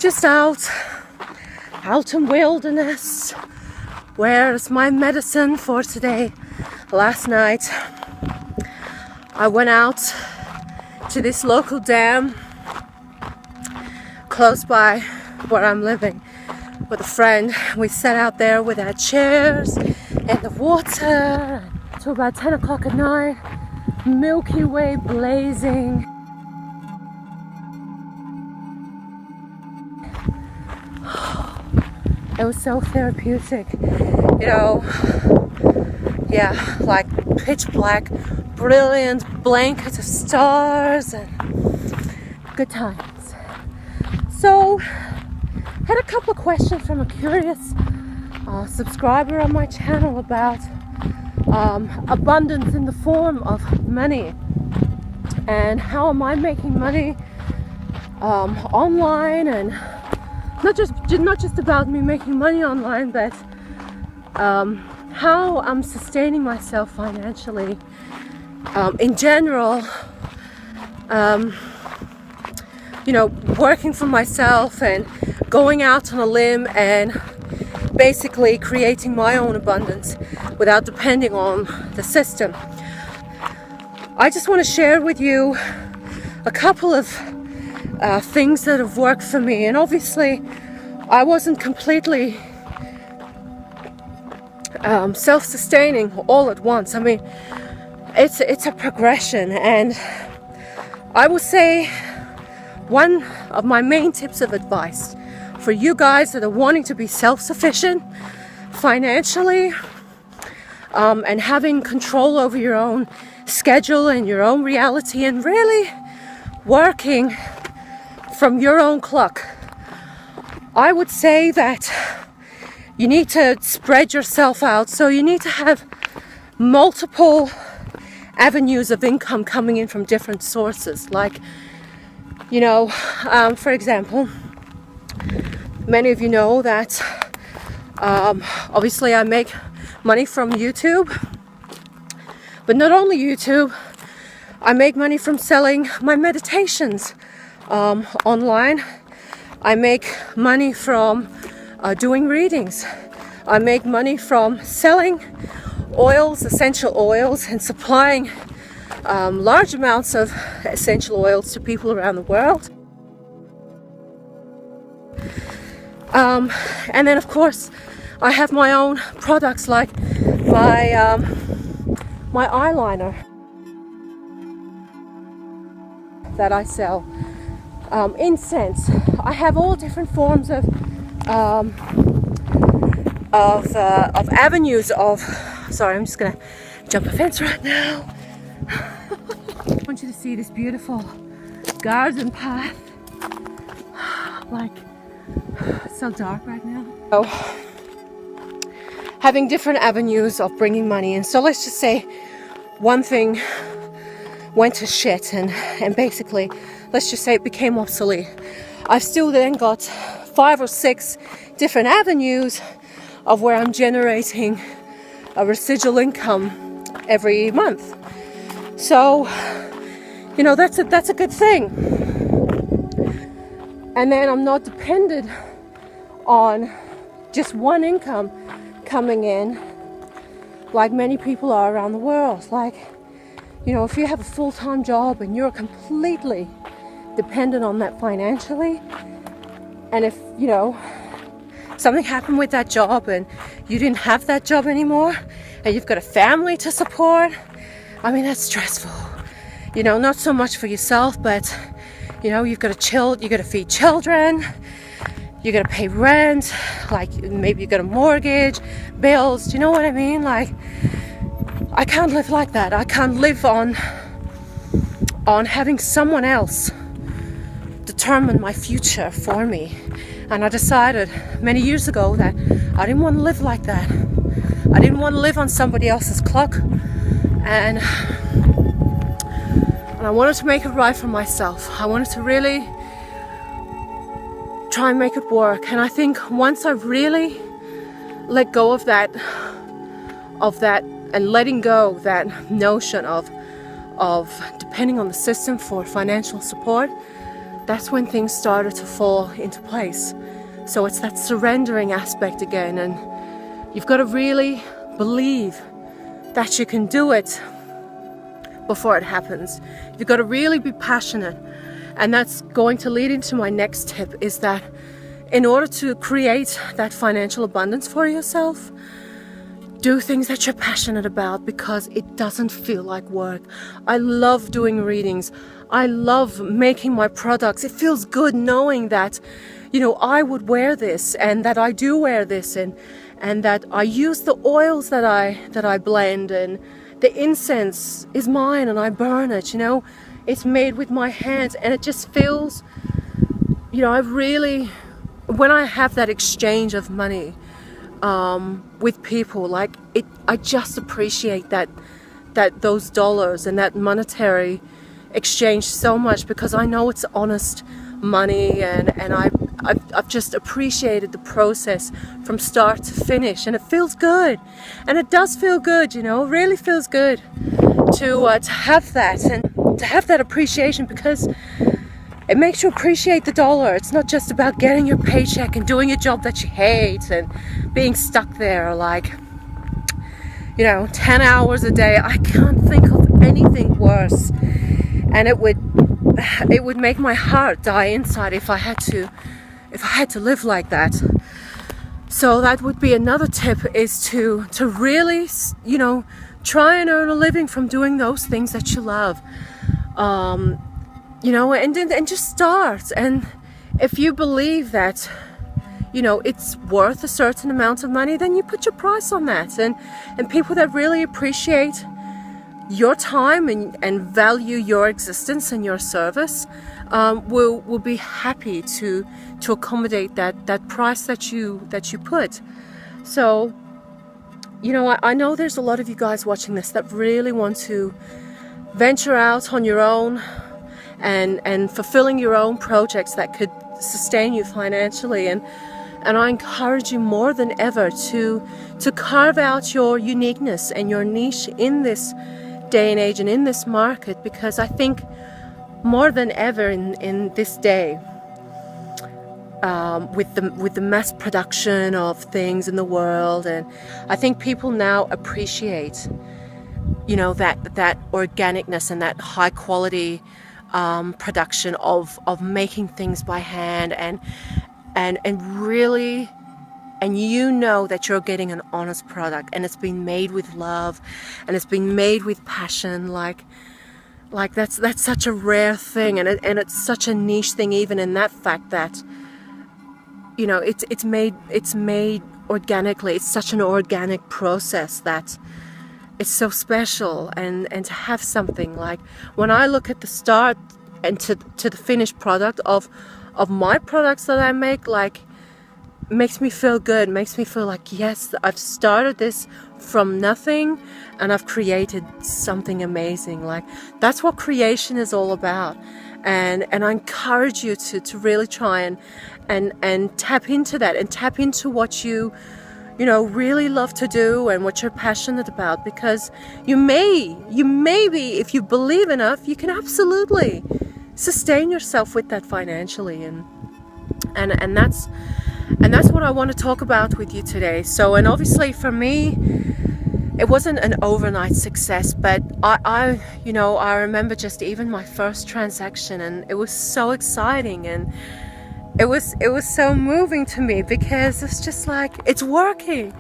just out in wilderness. Where's my medicine for today? Last night I went out to this local dam close by where I'm living with a friend. We sat out there with our chairs in the water till about 10 o'clock at night. Milky Way blazing. It was so therapeutic, you know. Yeah, like pitch black, brilliant blanket of stars and good times. So, had a couple of questions from a curious subscriber on my channel about abundance in the form of money and how am I making money online, and not just about me making money online, but how I'm sustaining myself financially in general. You know, working for myself and going out on a limb and basically creating my own abundance without depending on the system. I just want to share with you a couple of things that have worked for me, and obviously I wasn't completely self-sustaining all at once. I mean, it's a progression, and I would say one of my main tips of advice for you guys that are wanting to be self-sufficient financially and having control over your own schedule and your own reality and really working from your own clock, I would say that you need to spread yourself out. So you need to have multiple avenues of income coming in from different sources. Like, you know, for example, many of you know that obviously I make money from YouTube, but not only YouTube, I make money from selling my meditations online. I make money from doing readings. I make money from selling oils, essential oils, and supplying large amounts of essential oils to people around the world. And then of course I have my own products like my eyeliner that I sell, incense. I have all different forms of avenues of. Sorry, I'm just gonna jump a fence right now. I want you to see this beautiful garden path. Like, it's so dark right now. So, having different avenues of bringing money in. So let's just say one thing went to shit and basically, let's just say it became obsolete. I've still then got 5 or 6 different avenues of where I'm generating a residual income every month. So, you know, that's a good thing. And then I'm not dependent on just one income coming in like many people are around the world. Like, you know, if you have a full-time job and you're completely dependent on that financially, and if, you know, something happened with that job and you didn't have that job anymore and you've got a family to support, I mean, that's stressful. You know, not so much for yourself, but, you know, you've got to feed children, you got to pay rent, like maybe you got a mortgage, bills, do you know what I mean? Like, I can't live like that. I can't live on having someone else determine my future for me. And I decided many years ago that I didn't want to live like that. I didn't want to live on somebody else's clock, and I wanted to make it right for myself. I wanted to really try and make it work. And I think once I really let go of that and letting go that notion of depending on the system for financial support, that's when things started to fall into place. So it's that surrendering aspect again, and you've got to really believe that you can do it before it happens. You've got to really be passionate. And that's going to lead into my next tip, is that in order to create that financial abundance for yourself, do things that you're passionate about, because it doesn't feel like work. I love doing readings. I love making my products. It feels good knowing that, I would wear this, and that I do wear this, and that I use the oils that I blend, and the incense is mine and I burn it, It's made with my hands, and it just feels, when I have that exchange of money with people, I just appreciate that those dollars and that monetary exchange so much, because I know it's honest money, and I've just appreciated the process from start to finish, and it feels good, and it does feel good, it really feels good to have that, and to have that appreciation, because it makes you appreciate the dollar. It's not just about getting your paycheck and doing a job that you hate and being stuck there 10 hours a day. I can't think of anything worse, and it would make my heart die inside if I had to live like that. So that would be another tip, is to really, try and earn a living from doing those things that you love. And just start. And if you believe that, it's worth a certain amount of money, then you put your price on that. And people that really appreciate your time and value your existence and your service will be happy to accommodate that price that you put. So, I know there's a lot of you guys watching this that really want to venture out on your own and fulfilling your own projects that could sustain you financially, and I encourage you more than ever to carve out your uniqueness and your niche in this day and age and in this market, because I think more than ever in this day, with the mass production of things in the world, and I think people now appreciate that organicness and that high quality production of making things by hand, and really, and that you're getting an honest product, and it's been made with love, and it's been made with passion. Like that's such a rare thing, and it's such a niche thing, even in that fact that it's made organically. It's such an organic process that it's so special, and to have something like, when I look at the start and to the finished product of my products that I make, makes me feel good, makes me feel like, yes, I've started this from nothing and I've created something amazing. That's what creation is all about. And I encourage you to really try and tap into that, and tap into what you really love to do and what you're passionate about, because you may be, if you believe enough, you can absolutely sustain yourself with that financially, and that's what I want to talk about with you today. So, and obviously for me, it wasn't an overnight success, but I remember just even my first transaction, and it was so exciting, and it was so moving to me, because it's just like, it's working,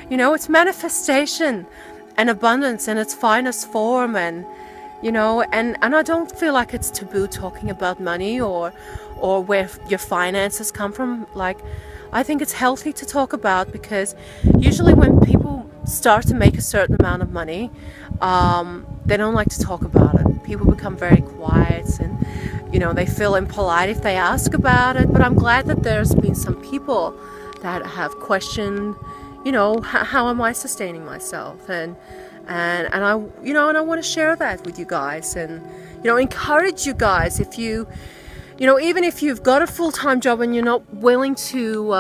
it's manifestation and abundance in its finest form, and I don't feel like it's taboo talking about money or where your finances come from. I think it's healthy to talk about, because usually when people start to make a certain amount of money, they don't like to talk about it. People become very quiet, and they feel impolite if they ask about it. But I'm glad that there's been some people that have questioned, how am I sustaining myself, and I want to share that with you guys, and encourage you guys, if you even if you've got a full-time job and you're not willing to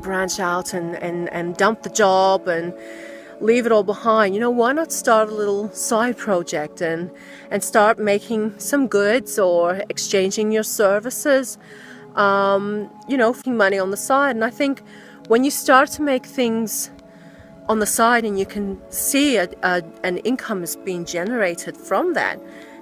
branch out and dump the job, and leave it all behind, why not start a little side project and start making some goods or exchanging your services, making money on the side. And I think when you start to make things on the side and you can see an income is being generated from that,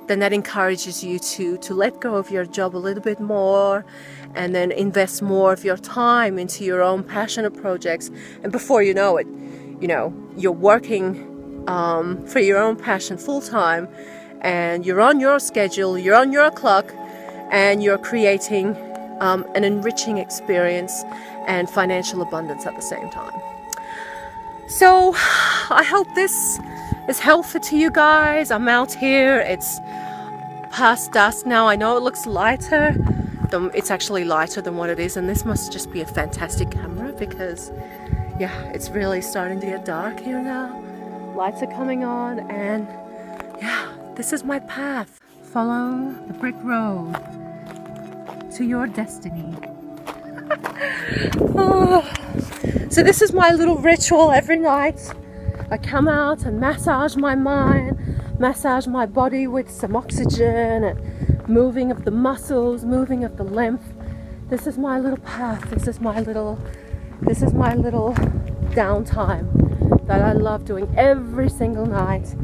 then that encourages you to let go of your job a little bit more and then invest more of your time into your own passionate projects. And before you know it, you're working for your own passion full time, and you're on your schedule, you're on your clock, and you're creating an enriching experience and financial abundance at the same time. So I hope this is helpful to you guys. I'm out here, it's past dusk now. I know it looks lighter, it's actually lighter than what it is, and this must just be a fantastic camera because it's really starting to get dark here now. Lights are coming on, and this is my path. Follow the brick road to your destiny. So this is my little ritual every night. I come out and massage my mind, massage my body with some oxygen and moving of the muscles, moving of the lymph. This is my little path. This is my little downtime that I love doing every single night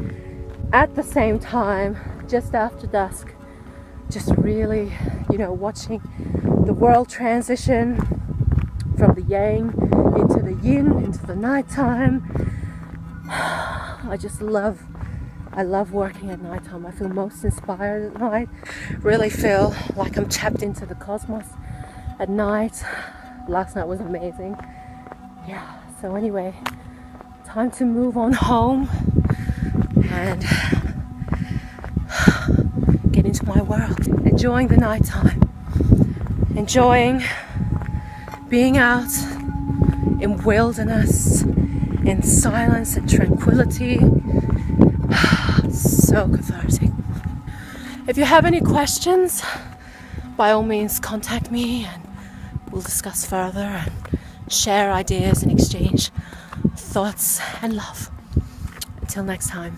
at the same time, just after dusk. Just really, watching the world transition from the yang into the yin, into the nighttime. I love working at nighttime. I feel most inspired at night. Really feel like I'm tapped into the cosmos at night. Last night was amazing. So anyway, time to move on home and get into my world. Enjoying the nighttime. Enjoying being out in wilderness, in silence and tranquility. So cathartic. If you have any questions, by all means contact me and we'll discuss further and share ideas and exchange thoughts and love. Until next time.